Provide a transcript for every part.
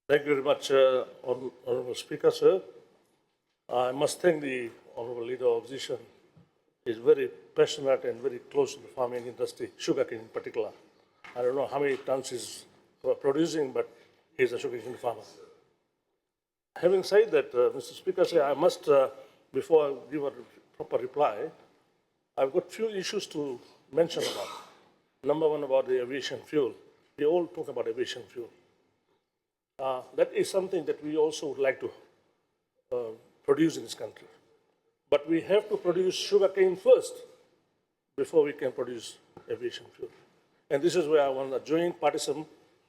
Thank you very much, Honourable Speaker, sir. I must thank the Honourable Leader of Opposition. He is very passionate and very close to the farming industry, sugarcane in particular. I don't know how many tons he's producing, but he's a sugarcane farmer. Having said that, Mr. Speaker, I must, before I give a proper reply, I've got few issues to mention about. Number one, about the aviation fuel. We all talk about aviation fuel. That is something that we also would like to produce in this country. But we have to produce sugarcane first before we can produce aviation fuel. And this is where I want a joint partisan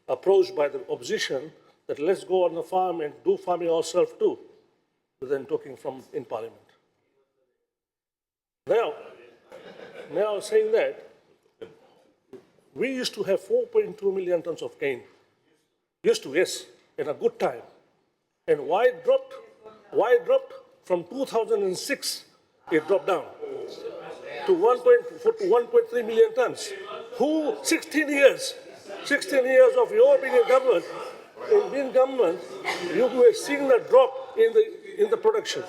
approach by the opposition that let's go on the farm and do farming ourselves too, rather than talking from in parliament. Now saying that, we used to have 4.2 million tons of cane. Used to, yes, in a good time. And why it dropped? Why it dropped? From 2006, it dropped down to 1.3 million tons. Who, 16 years of your being in government, you were seeing the drop in the production.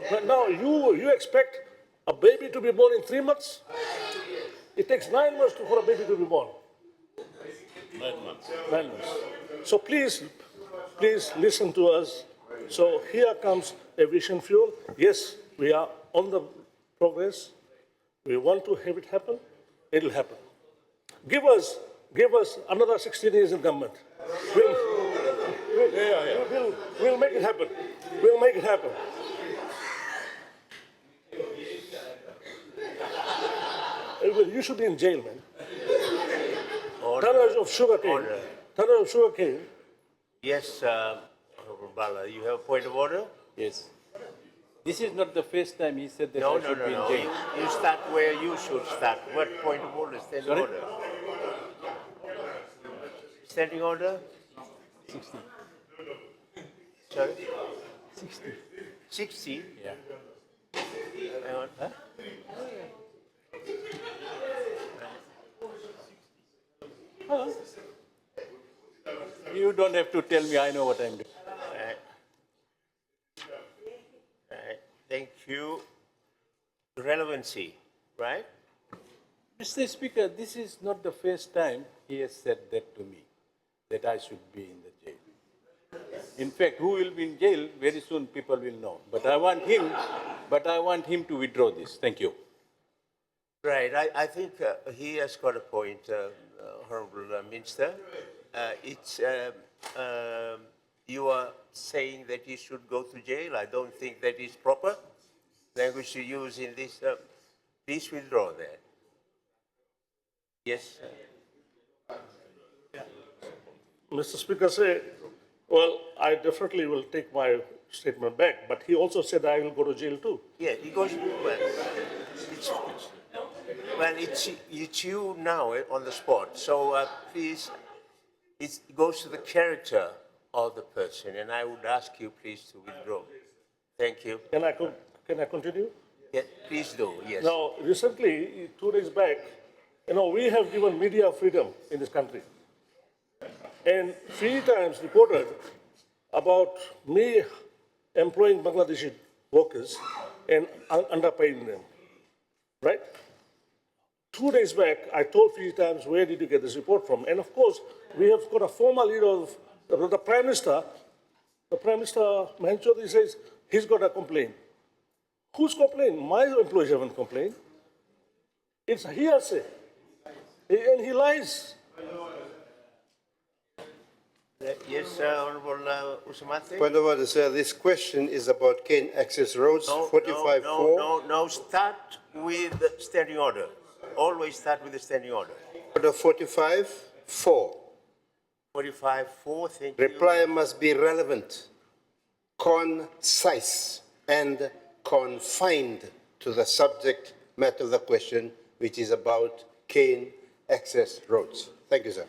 But now you expect a baby to be born in 3 months? It takes 9 months for a baby to be born. 9 months. 9 months. So please listen to us. So here comes aviation fuel. Yes, we are on the progress. We want to have it happen. It'll happen. Give us another 16 years in government. We'll make it happen. We'll make it happen. You should be in jail, man. Tonnage of sugarcane. Tonnage of sugarcane. Yes, Honorable Bala, you have a point of order? Yes. This is not the first time he said that No. I should be in jail. You start where you should start. What point of order? Standing Sorry? order. Standing order? 60. Sorry? 60. 60? Yeah. Hang on. Huh? You don't have to tell me, I know what I'm doing. Thank you. Relevancy, right? Mr. Speaker, this is not the first time he has said that to me, that I should be in the jail. In fact, who will be in jail, very soon people will know. But I want him to withdraw this. Thank you. Right. I think he has got a point, Honorable Minister. You are saying that he should go to jail. I don't think that is proper language to use in this. Please withdraw that. Yes. Mr. Speaker, well, I definitely will take my statement back, but he also said I will go to jail too. Yeah, he goes. Well, it's you now on the spot. So please, it goes to the character of the person, and I would ask you please to withdraw. Thank you. Can I continue? Yeah, please do. Yes. Now, recently, 2 days back, we have given media freedom in this country. And 3 times reported about me employing Bangladeshi workers and underpaying them, right? 2 days back, I told 3 times, where did you get this report from? And of course, we have got a former leader of the Prime Minister. The Prime Minister, Mahenchodi, says he's got a complaint. Who's complained? My employees haven't complained. It's hearsay. And he lies. Yes, Honorable Usmate. Point of order, sir. This question is about cane access roads, 45-4. No, start with standing order. Always start with the standing order. Order 45-4. 45-4, thank you. Reply must be relevant, concise, and confined to the subject matter of the question, which is about cane access roads. Thank you, sir.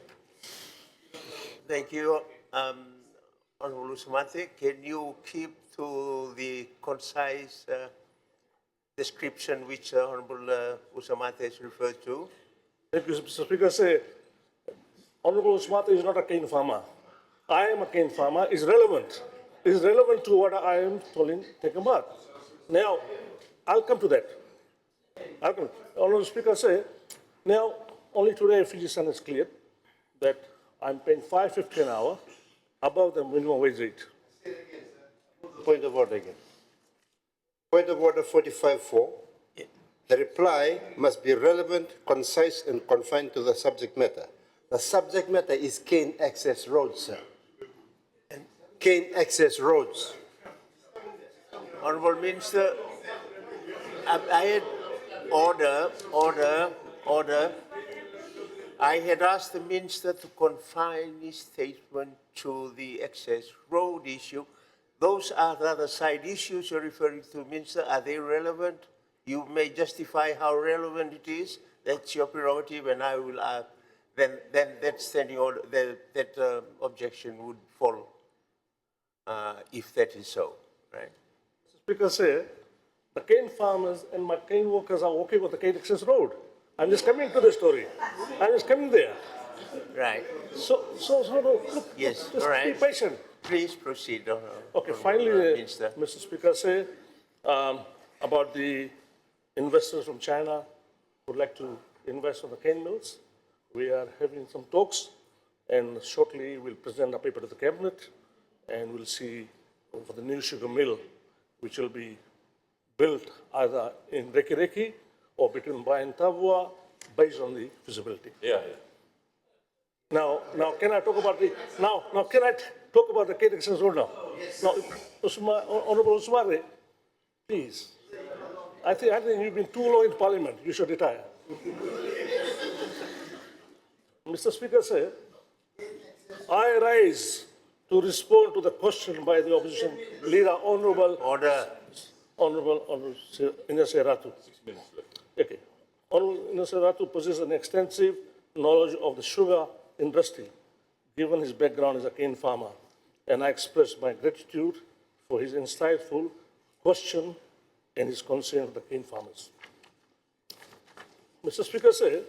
Thank you. Honorable Usmate, can you keep to the concise description which Honorable Usmate has referred to? Thank you, Mr. Speaker. Honorable Usmate is not a cane farmer. I am a cane farmer is relevant. Is relevant to what I am talking about. Now, I'll come to that. Honourable Speaker say, now, only today Fiji Sun is cleared that I'm paying $5.50 an hour above the minimum wage rate. Point of order again. Point of order 45.4. The reply must be relevant, concise, and confined to the subject matter. The subject matter is cane access roads, sir. Cane access roads. Honourable Minister, I had order. I had asked the Minister to confine his statement to the access road issue. Those are the other side issues you're referring to, Minister. Are they relevant? You may justify how relevant it is. That's your prerogative, and I will. Then that standing order, that objection would fall if that is so, right? Speaker say, the cane farmers and my cane workers are working on the cane access road. I'm just coming to the story. I'm just coming there. Right. So look, Yes. just All right. be patient. Please proceed. Okay, finally, Minister. Mr. Speaker, say about the investors from China who would like to invest on the cane mills. We are having some talks, and shortly we'll present a paper to the cabinet, and we'll see for the new sugar mill, which will be built either in Reki Reki or between Bai and Tavua, based on the feasibility. Yeah. Now, can I talk about can I talk about the cane access road now? Now, Honourable Usmane, please. I think you've been too long in Parliament. You should retire. Mr. Speaker said, I rise to respond to the question by the opposition leader, Honourable Ines Ratu. 6 minutes left. Okay. Honourable Ines Ratu possesses an extensive knowledge of the sugar industry, given his background as a cane farmer, and I express my gratitude for his insightful question and his concern for the cane farmers. Mr. Speaker said,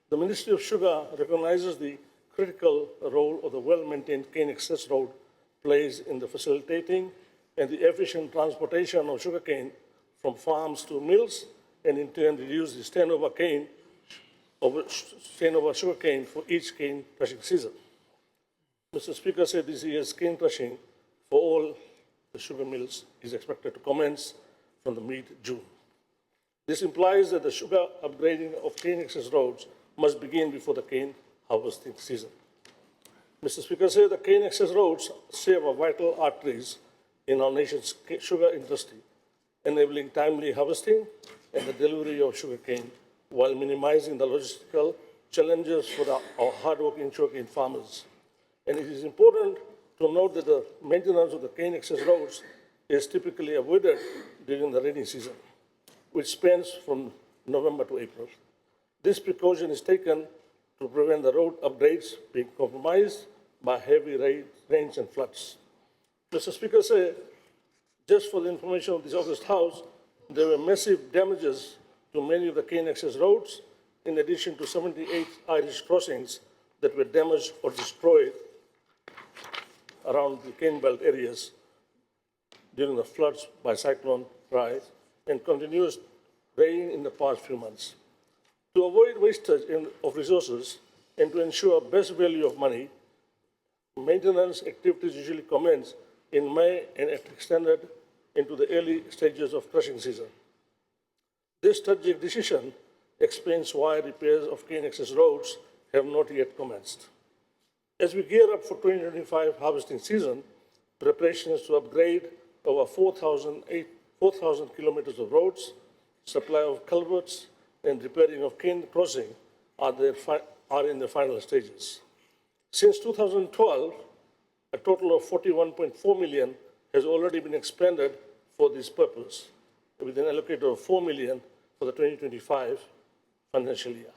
the Ministry of Sugar recognizes the critical role of the well-maintained cane access road plays in the facilitating and the efficient transportation of sugarcane from farms to mills, and in turn reduce the turnover sugarcane for each cane crushing season. Mr. Speaker said this year's cane crushing for all the sugar mills is expected to commence from the mid-June. This implies that the sugar upgrading of cane access roads must begin before the cane harvesting season. Mr. Speaker said the cane access roads serve as vital arteries in our nation's sugar industry, enabling timely harvesting and the delivery of sugarcane while minimizing the logistical challenges for our hardworking sugarcane farmers. And it is important to note that the maintenance of the cane access roads is typically avoided during the rainy season, which spans from November to April. This precaution is taken to prevent the road upgrades being compromised by heavy rains and floods. Mr. Speaker said, just for the information of this August House, there were massive damages to many of the cane access roads, in addition to 78 Irish crossings that were damaged or destroyed around the cane belt areas during the floods by Cyclone Rise and continuous rain in the past few months. To avoid wastage of resources and to ensure best value of money, maintenance activities usually commence in May and are extended into the early stages of crushing season. This strategic decision explains why repairs of cane access roads have not yet commenced. As we gear up for 2025 harvesting season, preparations to upgrade over 4,000 kilometers of roads, supply of culverts, and repairing of cane crossing are in the final stages. Since 2012, a total of 41.4 million has already been expended for this purpose, with an allocated of 4 million for the 2025 financial year.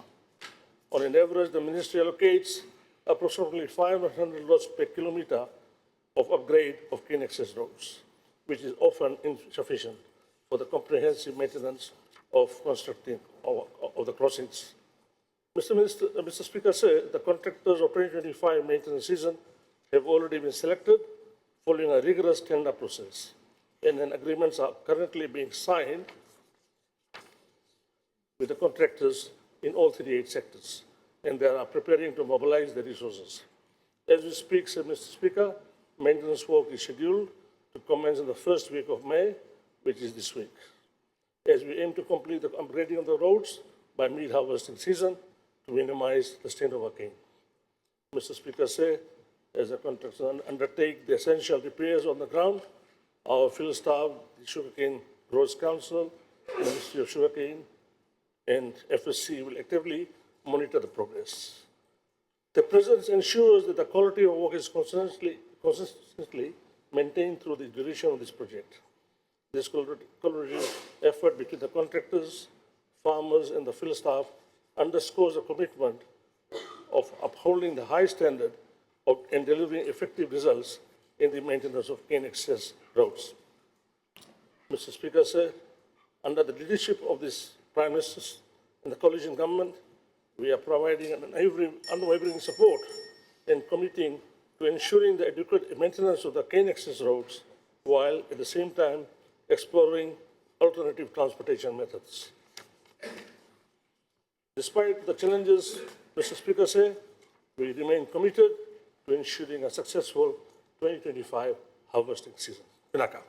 On an average, the ministry allocates approximately 500 lots per kilometer of upgrade of cane access roads, which is often insufficient for the comprehensive maintenance of constructing of the crossings. Mr. Speaker said the contractors of 2025 maintenance season have already been selected following a rigorous tender process, and then agreements are currently being signed with the contractors in all 38 sectors, and they are preparing to mobilize the resources. As we speak, Mr. Speaker, maintenance work is scheduled to commence in the first week of May, which is this week, as we aim to complete the upgrading of the roads by mid-harvesting season to minimize the strain over cane. Mr. Speaker, as the contractors undertake the essential repairs on the ground, our field staff, the Sugarcane Growers Council, the Ministry of Sugarcane, and FSC will actively monitor the progress. The presence ensures that the quality of work is consistently maintained through the duration of this project. This collaborative effort between the contractors, farmers, and the field staff underscores the commitment of upholding the high standard and delivering effective results in the maintenance of cane access roads. Mr. Speaker, under the leadership of this Prime Minister and the coalition government, we are providing an unwavering support and committing to ensuring the adequate maintenance of the cane access roads, while at the same time exploring alternative transportation methods. Despite the challenges, Mr. Speaker, we remain committed to ensuring a successful 2025 harvesting season. Pinaka.